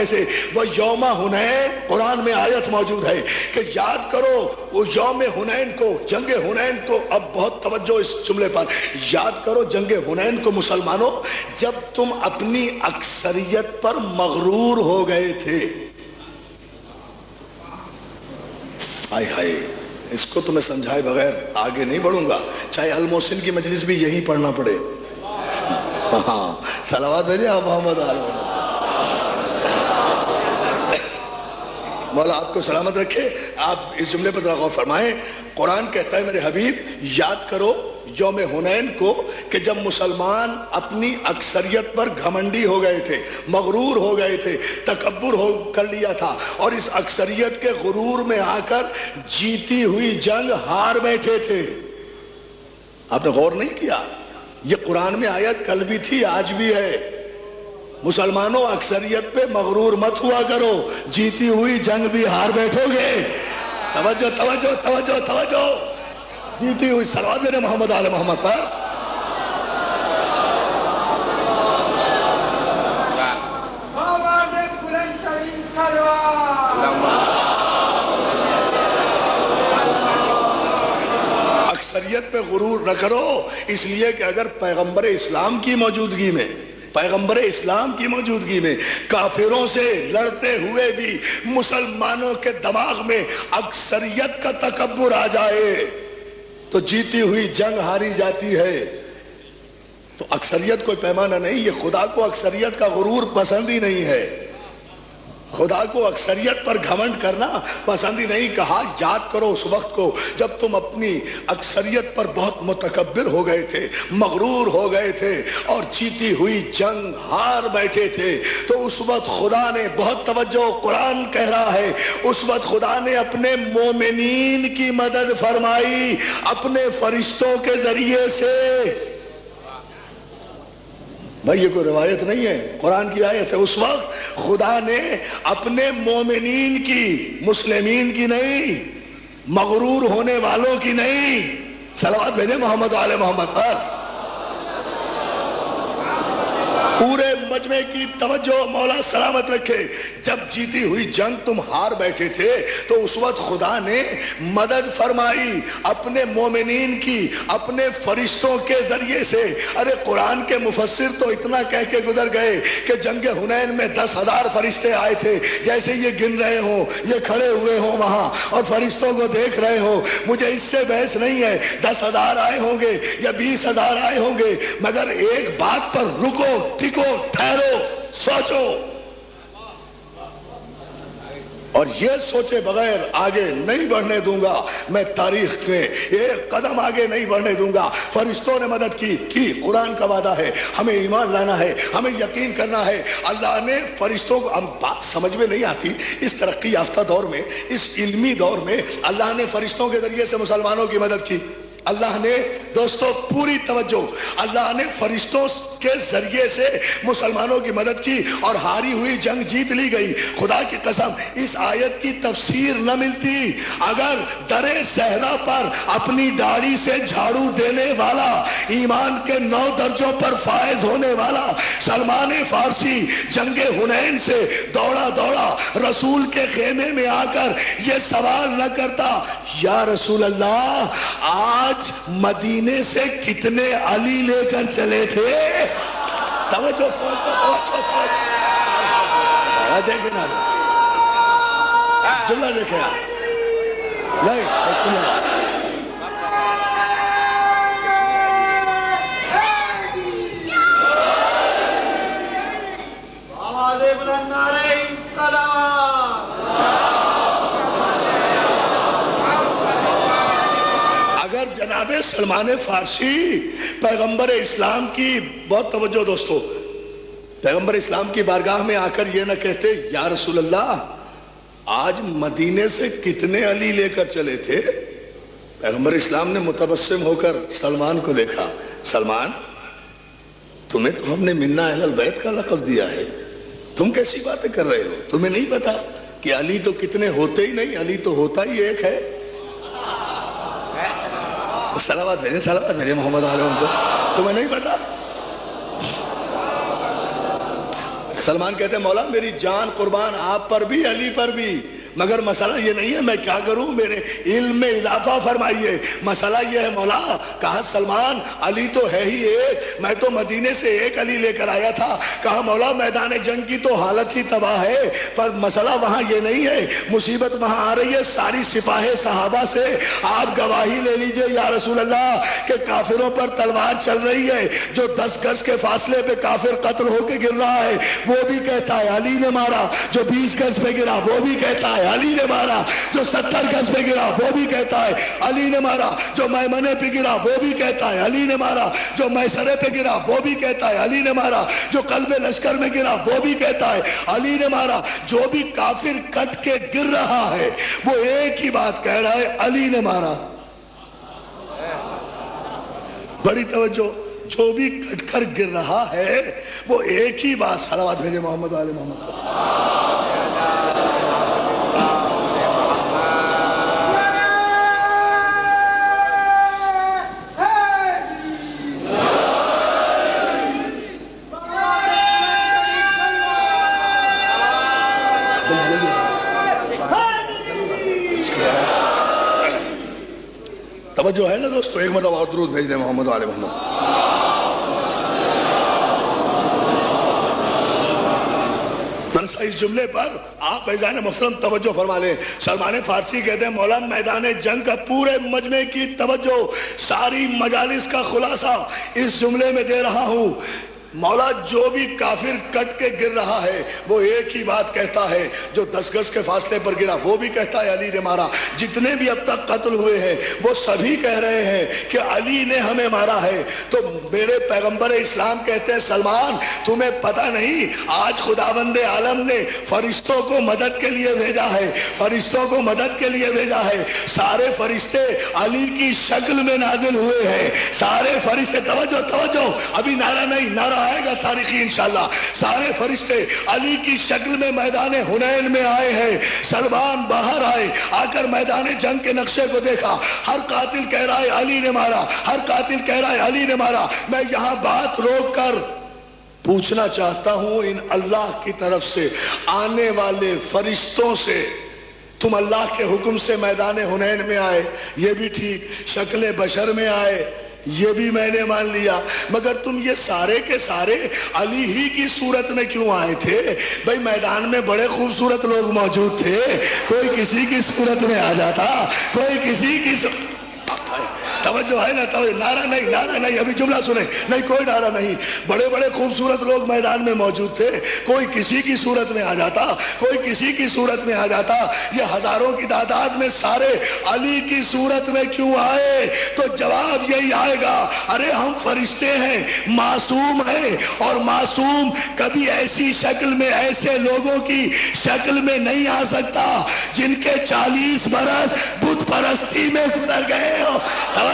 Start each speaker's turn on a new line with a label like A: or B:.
A: سے وہ یوم حنین قرآن میں آیت موجود ہے کہ یاد کرو وہ یوم حنین کو، جنگ حنین کو. اب بہت توجہ اس جملے پر. یاد کرو جنگ حنین کو مسلمانوں، جب تم اپنی اکثریت پر مغرور ہو گئے تھے. ہائے ہائے، اس کو تمہیں سمجھائے بغیر آگے نہیں بڑھوں گا، چاہے المحسن کی مجلس بھی یہی پڑھنا پڑے. ہاں صلوات بھیجے آپ محمد علیہ. مولا آپ کو سلامت رکھے. آپ اس جملے پر ذرا غور فرمائیں. قرآن کہتا ہے میرے حبیب یاد کرو یوم حنین کو کہ جب مسلمان اپنی اکثریت پر گھمنڈی ہو گئے تھے، مغرور ہو گئے تھے، تکبر کر لیا تھا، اور اس اکثریت کے غرور میں آ کر جیتی ہوئی جنگ ہار بیٹھے تھے. آپ نے غور نہیں کیا؟ یہ قرآن میں آیت کل بھی تھی آج بھی ہے. مسلمانوں اکثریت پہ مغرور مت ہوا کرو، جیتی ہوئی جنگ بھی ہار بیٹھو گے. توجہ توجہ توجہ توجہ. جیتی ہوئی صلوات میرے محمد آل محمد پر. اکثریت پہ غرور نہ کرو، اس لیے کہ اگر پیغمبر اسلام کی موجودگی میں، پیغمبر اسلام کی موجودگی میں کافروں سے لڑتے ہوئے بھی مسلمانوں کے دماغ میں اکثریت کا تکبر آ جائے تو جیتی ہوئی جنگ ہاری جاتی ہے. تو اکثریت کوئی پیمانہ نہیں. یہ خدا کو اکثریت کا غرور پسند ہی نہیں ہے. خدا کو اکثریت پر گھمنڈ کرنا پسند ہی نہیں. کہا یاد کرو اس وقت کو جب تم اپنی اکثریت پر بہت متکبر ہو گئے تھے، مغرور ہو گئے تھے اور جیتی ہوئی جنگ ہار بیٹھے تھے. تو اس وقت خدا نے، بہت توجہ، قرآن کہہ رہا ہے، اس وقت خدا نے اپنے مومنین کی مدد فرمائی اپنے فرشتوں کے ذریعے سے. بھائی یہ کوئی روایت نہیں ہے، قرآن کی آیت ہے. اس وقت خدا نے اپنے مومنین کی، مسلمین کی نہیں، مغرور ہونے والوں کی نہیں. صلوات بھیجے محمد آل محمد پر. پورے مجمع کی توجہ مولا سلامت رکھے. جب جیتی ہوئی جنگ تم ہار بیٹھے تھے تو اس وقت خدا نے مدد فرمائی اپنے مومنین کی، اپنے فرشتوں کے ذریعے سے. ارے قرآن کے مفسر تو اتنا کہہ کے گزر گئے کہ جنگ حنین میں 10,000 فرشتے آئے تھے. جیسے یہ گن رہے ہوں، یہ کھڑے ہوئے ہوں وہاں اور فرشتوں کو دیکھ رہے ہوں. مجھے اس سے بحث نہیں ہے 10,000 آئے ہوں گے یا 20,000 آئے ہوں گے، مگر ایک بات پر رکو، ٹکو، ٹھہرو، سوچو. اور یہ سوچے بغیر آگے نہیں بڑھنے دوں گا. میں تاریخ میں ایک قدم آگے نہیں بڑھنے دوں گا. فرشتوں نے مدد کی. قرآن کا وعدہ ہے، ہمیں ایمان لانا ہے، ہمیں یقین کرنا ہے. اللہ نے فرشتوں کو، ہم بات سمجھ میں نہیں آتی، اس ترقی یافتہ دور میں، اس علمی دور میں اللہ نے فرشتوں کے ذریعے سے مسلمانوں کی مدد کی. اللہ نے، دوستو پوری توجہ، اللہ نے فرشتوں کے ذریعے سے مسلمانوں کی مدد کی اور ہاری ہوئی جنگ جیت لی گئی. خدا کی قسم اس آیت کی تفسیر نہ ملتی اگر در صحرا پر اپنی داڑھی سے جھاڑو دینے والا، ایمان کے 9 درجوں پر فائز ہونے والا سلمان فارسی جنگ حنین سے دوڑا دوڑا رسول کے خیمے میں آ کر یہ سوال نہ کرتا، یا رسول اللہ آج مدینے سے کتنے علی لے کر چلے تھے. توجہ دیکھیں نا، جملہ دیکھیں آپ. نہیں جناب سلمان فارسی پیغمبر اسلام کی، بہت توجہ دوستو، پیغمبر اسلام کی بارگاہ میں آ کر یہ نہ کہتے یا رسول اللہ آج مدینے سے کتنے علی لے کر چلے تھے. پیغمبر اسلام نے متبسم ہو کر سلمان کو دیکھا. سلمان تمہیں تو ہم نے منا اہل البیت کا لقب دیا ہے، تم کیسی باتیں کر رہے ہو؟ تمہیں نہیں پتا کہ علی تو کتنے ہوتے ہی نہیں، علی تو ہوتا ہی ایک ہے. صلوات بھیجیں محمد علیہ وسلم کو. تمہیں نہیں پتا؟ سلمان کہتے ہیں مولا میری جان قربان آپ پر بھی علی پر بھی، مگر مسئلہ یہ نہیں ہے میں کیا کروں، میرے علم میں اضافہ فرمائیے۔ مسئلہ یہ ہے مولا، کہا سلمان علی تو ہے ہی ایک، میں تو مدینے سے ایک علی لے کر آیا تھا۔ کہا مولا میدان جنگ کی تو حالت ہی تباہ ہے، پر مسئلہ وہاں یہ نہیں ہے، مصیبت وہاں آ رہی ہے ساری سپاہ صحابہ سے۔ آپ گواہی لے لیجئے یا رسول اللہ کہ کافروں پر تلوار چل رہی ہے، جو 10 گز کے فاصلے پہ کافر قتل ہو کے گر رہا ہے وہ بھی کہتا ہے علی نے مارا، جو 20 گز پہ گرا وہ بھی کہتا ہے علی نے مارا، جو 70 گز پہ گرا وہ بھی کہتا ہے علی نے مارا، جو میمنے پہ گرا وہ بھی کہتا ہے علی نے مارا، جو میسرے پہ گرا وہ بھی کہتا ہے علی نے مارا، جو قلب لشکر میں گرا وہ بھی کہتا ہے علی نے مارا۔ جو بھی کافر کٹ کے گر رہا ہے وہ ایک ہی بات کہہ رہا ہے علی نے مارا۔ بڑی توجہ، جو بھی کٹ کر گر رہا ہے وہ ایک ہی بات، صلوات بھیجے محمد علی محمد کو۔ توجہ ہے نا دوستو، ایک مرتبہ اور درود بھیج دیں محمد علی محمد۔ درسا اس جملے پر آپ ایزان محترم توجہ فرما لیں۔ سلمان فارسی کہتے ہیں مولا میدان جنگ کا پورے مجمع کی توجہ، ساری مجالس کا خلاصہ اس جملے میں دے رہا ہوں۔ مولا جو بھی کافر کٹ کے گر رہا ہے وہ ایک ہی بات کہتا ہے، جو 10 گز کے فاصلے پر گرا وہ بھی کہتا ہے علی نے مارا۔ جتنے بھی اب تک قتل ہوئے ہیں وہ سبھی کہہ رہے ہیں کہ علی نے ہمیں مارا ہے۔ تو میرے پیغمبر اسلام کہتے ہیں سلمان تمہیں پتہ نہیں آج خداوند عالم نے فرشتوں کو مدد کے لیے بھیجا ہے، فرشتوں کو مدد کے لیے بھیجا ہے۔ سارے فرشتے علی کی شکل میں نازل ہوئے ہیں، سارے فرشتے، توجہ توجہ، ابھی نعرہ نہیں، نعرہ آئے گا تاریخی انشاءاللہ۔ سارے فرشتے علی کی شکل میں میدان حنین میں آئے ہیں۔ سلمان باہر آئے، آ کر میدان جنگ کے نقشے کو دیکھا، ہر قاتل کہہ رہا ہے علی نے مارا، ہر قاتل کہہ رہا ہے علی نے مارا۔ میں یہاں بات روک کر پوچھنا چاہتا ہوں ان اللہ کی طرف سے آنے والے فرشتوں سے، تم اللہ کے حکم سے میدان حنین میں آئے، یہ بھی ٹھیک، شکل بشر میں آئے یہ بھی میں نے مان لیا، مگر تم یہ سارے کے سارے علی ہی کی صورت میں کیوں آئے تھے؟ بھئی میدان میں بڑے خوبصورت لوگ موجود تھے، کوئی کسی کی صورت میں آ جاتا، کوئی کسی کی توجہ ہے نا، نعرہ نہیں، نعرہ نہیں، ابھی جملہ سنیں، نہیں کوئی نعرہ نہیں۔ بڑے بڑے خوبصورت لوگ میدان میں موجود تھے، کوئی کسی کی صورت میں آ جاتا، کوئی کسی کی صورت میں آ جاتا، یہ ہزاروں کی تعداد میں سارے علی کی صورت میں کیوں آئے؟ تو جواب یہی آئے گا، ارے ہم فرشتے ہیں، معصوم ہیں، اور معصوم کبھی ایسی شکل میں، ایسے لوگوں کی شکل میں نہیں آ سکتا جن کے 40 برس بت پرستی میں گزر گئے ہو۔ توجہ